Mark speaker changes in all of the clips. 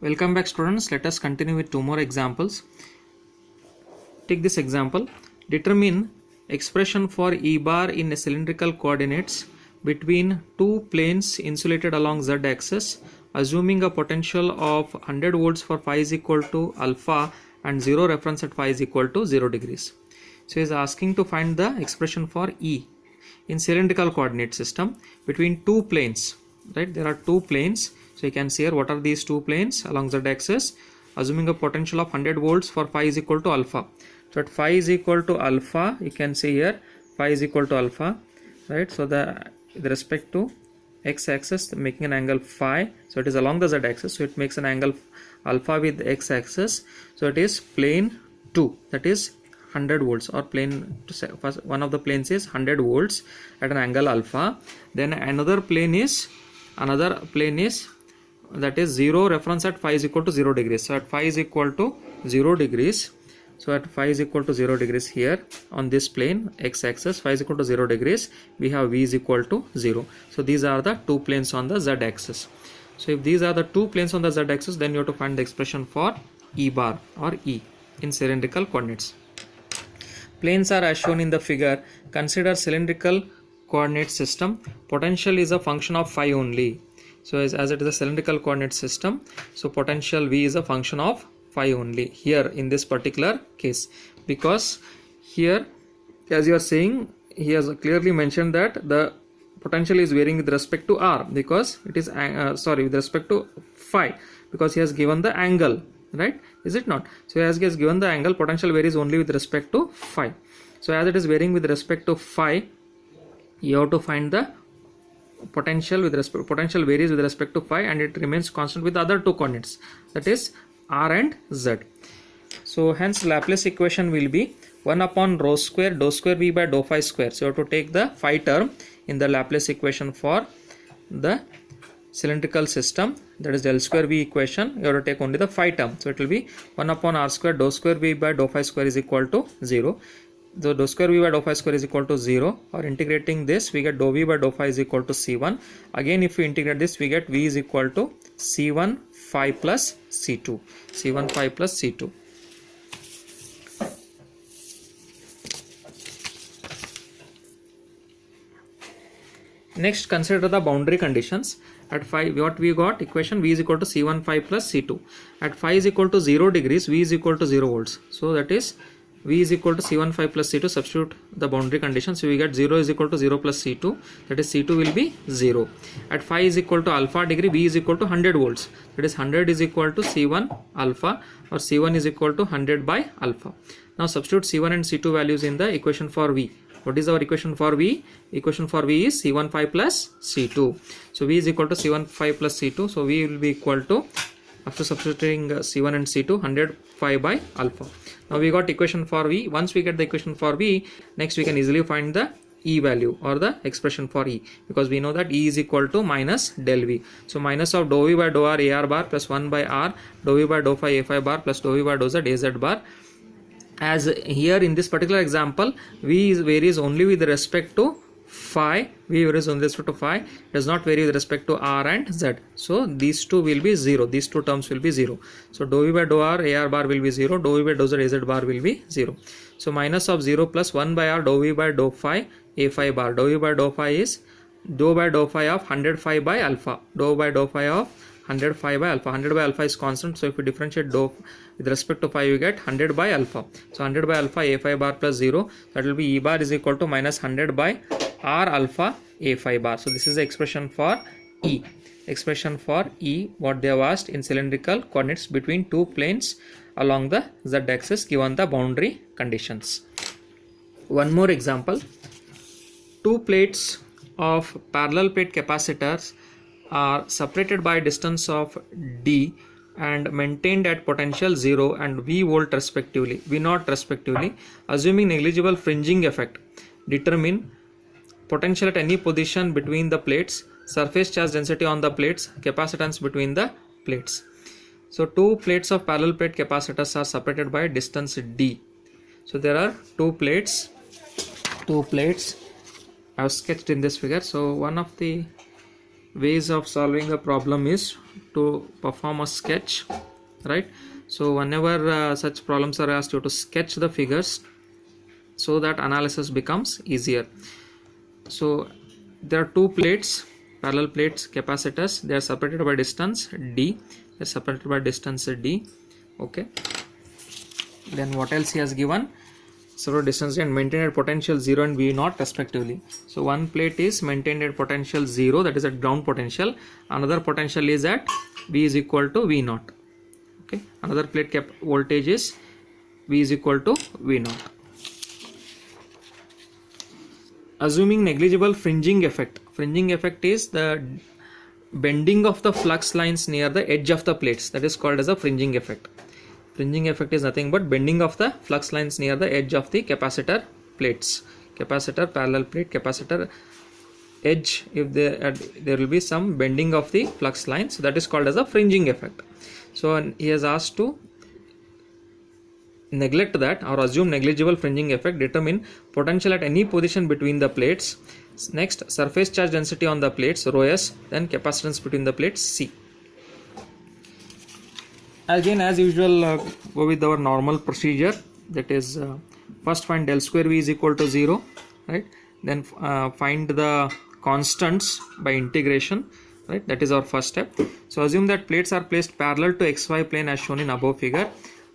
Speaker 1: Welcome back students, let us continue with two more examples. Take this example. Determine expression for E bar in cylindrical coordinates between two planes insulated along Z axis, assuming a potential of 100 volts for phi is equal to alpha and 0 reference at phi is equal to 0 degrees. So he is asking to find the expression for E in cylindrical coordinate system between two planes, right? There are two planes. So you can see here what are these two planes along Z axis, assuming a potential of 100 volts for phi is equal to alpha. So at phi is equal to alpha, you can see here phi is equal to alpha, right? So with respect to x axis making an angle phi, so it is along the Z axis, so it makes an angle alpha with x axis. So it is plane 2, that is 100 volts, or plane first one of the planes is 100 volts at an angle alpha. Then another plane is that is 0 reference at phi is equal to 0 degrees. So at phi is equal to 0 degrees, so at phi is equal to 0 degrees here on this plane x axis, phi is equal to 0 degrees, we have v is equal to 0. So these are the two planes on the Z axis. So if these are the two planes on the Z axis, then you have to find the expression for E bar or E in cylindrical coordinates. Planes are as shown in the figure. Consider cylindrical coordinate system. Potential is a function of phi only. So as it is a cylindrical coordinate system, so potential V is a function of phi only here in this particular case, because here, as you are saying, he has clearly mentioned that the potential is varying with respect to R, because it is with respect to phi, because he has given the angle, right? Is it not? So as he has given the angle, potential varies only with respect to phi. So as it is varying with respect to phi, you have to find the potential varies with respect to phi, and it remains constant with the other two coordinates, that is R and Z. So hence Laplace equation will be 1 upon rho square dou square V by dou phi square. So you have to take the phi term in the Laplace equation for the cylindrical system, that is del square V equation. You have to take only the phi term. So it will be 1 upon R square dou square V by dou phi square is equal to 0. So dou square V by dou phi square is equal to 0, or integrating this we get dou V by dou phi is equal to C1. Again if we integrate this, we get V is equal to C1 phi plus C2. C1 phi plus C2. Next, consider the boundary conditions. At phi, what we got? Equation V is equal to C1 phi plus C2. At phi is equal to 0 degrees, V is equal to 0 volts. So that is V is equal to C1 phi plus C2. Substitute the boundary condition. So we get 0 is equal to 0 plus C2. That is C2 will be 0. At phi is equal to alpha degree, V is equal to 100 volts. That is 100 is equal to C1 alpha, or C1 is equal to 100 by alpha. Now substitute C1 and C2 values in the equation for V. What is our equation for V? Equation for V is C1 phi plus C2. So V is equal to C1 phi plus C2. So V will be equal to, after substituting C1 and C2, 100 phi by alpha. Now we got equation for V. Once we get the equation for V, next we can easily find the E value or the expression for E, because we know that E is equal to minus del V. So minus of dou V by dou R AR bar plus 1 by R dou V by dou phi A phi bar plus dou V by dou Z AZ bar. As here in this particular example, V varies only with respect to phi. V varies only with respect to phi, does not vary with respect to R and Z. So these two will be 0. These two terms will be 0. So dou V by dou R AR bar will be 0. Dou V by dou Z AZ bar will be 0. So minus of 0 plus 1 by R dou V by dou phi A phi bar. Dou V by dou phi is dou by dou phi of 100 phi by alpha. Dou by dou phi of 100 phi by alpha. 100 by alpha is constant, so if we differentiate dou with respect to phi, we get 100 by alpha. So 100 by alpha A phi bar plus 0, that will be E bar is equal to minus 100 by R alpha A phi bar. So this is the expression for E. Expression for E, what they have asked in cylindrical coordinates between two planes along the Z axis given the boundary conditions. One more example. Two plates of parallel plate capacitors are separated by a distance of D and maintained at potential 0 and V volt respectively, V naught respectively, assuming negligible fringing effect. Determine potential at any position between the plates, surface charge density on the plates, capacitance between the plates. So two plates of parallel plate capacitors are separated by a distance D. So there are two plates I have sketched in this figure. So one of the ways of solving the problem is to perform a sketch, right? So whenever such problems are asked, you have to sketch the figures so that analysis becomes easier. So there are two plates, parallel plates, capacitors. They are separated by distance d. They are separated by distance d. Okay. Then what else he has given? Several distance and maintained at potential 0 and V0 respectively. So one plate is maintained at potential 0, that is at ground potential. Another potential is at V is equal to V0. Okay. Another plate cap voltage is V is equal to V0. Assuming negligible fringing effect. Fringing effect is the bending of the flux lines near the edge of the plates. That is called as a fringing effect. Fringing effect is nothing but bending of the flux lines near the edge of the capacitor plates. Capacitor, parallel plate, capacitor edge, if there will be some bending of the flux lines, so that is called as a fringing effect. So he has asked to neglect that or assume negligible fringing effect, determine potential at any position between the plates. Next, surface charge density on the plates rho s, then capacitance between the plates C. Again, as usual, go with our normal procedure, that is first find del square V is equal to 0, right? Then find the constants by integration, right? That is our first step. So assume that plates are placed parallel to xy plane as shown in above figure.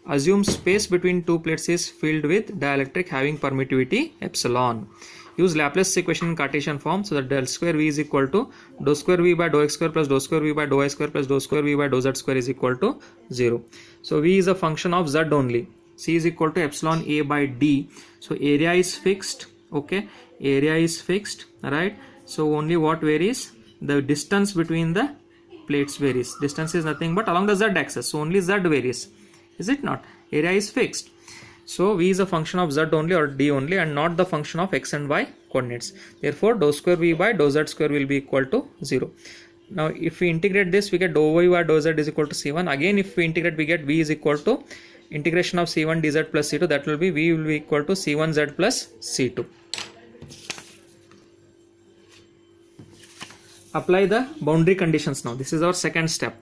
Speaker 1: Assume space between two plates is filled with dielectric having permittivity epsilon. Use Laplace equation in Cartesian form, so that del square V is equal to dou square V by dou x square plus dou square V by dou y square plus dou square V by dou z square is equal to 0. So V is a function of z only. C is equal to epsilon A by D. So area is fixed. Okay, area is fixed, right? So only what varies? The distance between the plates varies. Distance is nothing but along the z axis. So only z varies. Is it not? Area is fixed. So V is a function of z only or d only and not the function of x and y coordinates. Therefore dou square V by dou z square will be equal to 0. Now if we integrate this, we get dou y by dou z is equal to C1. Again if we integrate, we get V is equal to integration of C1 dz plus C2. That will be V will be equal to C1 z plus C2. Apply the boundary conditions now. This is our second step,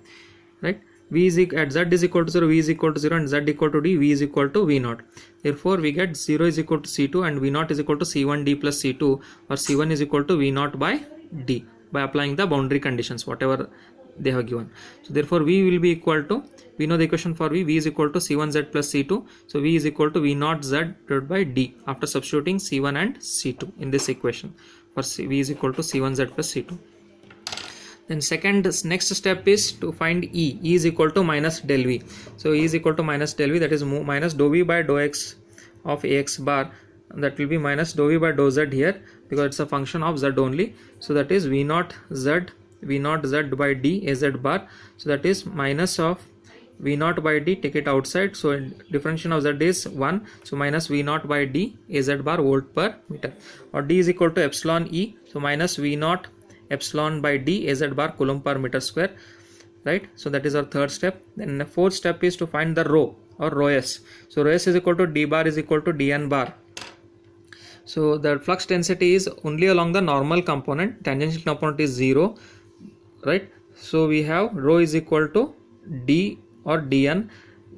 Speaker 1: right? V is at z is equal to 0, V is equal to 0 and z equal to d, V is equal to V0. Therefore we get 0 is equal to C2 and V0 is equal to C1d plus C2, or C1 is equal to V0 by d by applying the boundary conditions whatever they have given. So therefore V will be equal to, we know the equation for V is equal to C1z plus C2. So V is equal to V0 z divided by d after substituting C1 and C2 in this equation. For V is equal to C1z plus C2. Then next step is to find E. E is equal to minus del V. So E is equal to minus del V, that is minus dou V by dou x of Ax bar. That will be minus dou V by dou Z here because it's a function of Z only. So that is V0 Z by D Az bar. So that is minus of V0 by D, take it outside. So differentiation of Z is 1. So minus V0 by D Az bar volt per meter. Or D is equal to epsilon E. So minus V0 epsilon by d Az bar coulomb per meter square, right? So that is our third step. Then the fourth step is to find the rho or rho s. So rho s is equal to d bar is equal to dn bar. So the flux density is only along the normal component, tangential component is 0, right? So we have rho is equal to d or dn.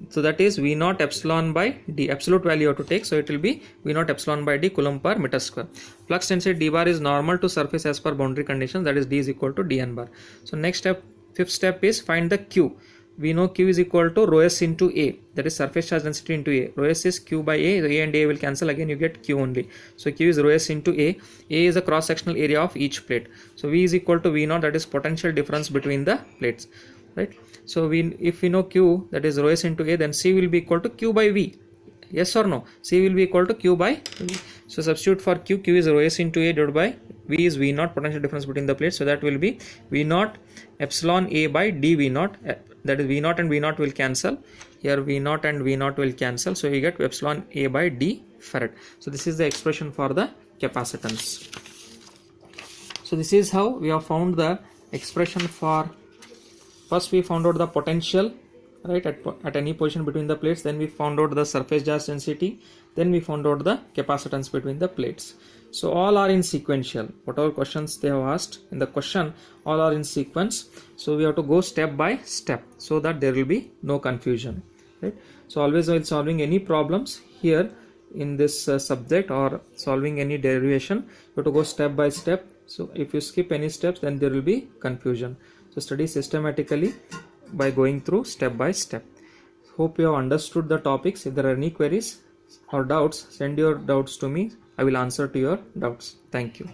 Speaker 1: So that is V0 epsilon by d, absolute value you have to take. So it will be V0 epsilon by d coulomb per meter square. Flux density d bar is normal to surface as per boundary conditions, that is d is equal to dn bar. So next step, fifth step is find the q. We know q is equal to rho s into a, that is surface charge density into a. Rho s is q by a, so a and a will cancel, again you get q only. So q is rho s into a. A is the cross sectional area of each plate. So v is equal to V0, that is potential difference between the plates, right? So if we know q, that is rho s into a, then c will be equal to q by v. Yes or no? C will be equal to q by v. So substitute for q. Q is rho s into a divided by v is V0, potential difference between the plates. So that will be V0 epsilon a by d V0. That is V0 and V0 will cancel. Here V0 and V0 will cancel. So you get epsilon a by d farad. So this is the expression for the capacitance. So this is how we have found the expression for. First we found out the potential, right, at any position between the plates. Then we found out the surface charge density, then we found out the capacitance between the plates. So all are in sequential, whatever questions they have asked in the question, all are in sequence. So we have to go step by step so that there will be no confusion, right? So always while solving any problems here in this subject or solving any derivation, you have to go step by step. So if you skip any steps, then there will be confusion. So study systematically by going through step by step. Hope you have understood the topics. If there are any queries or doubts, send your doubts to me. I will answer to your doubts. Thank you.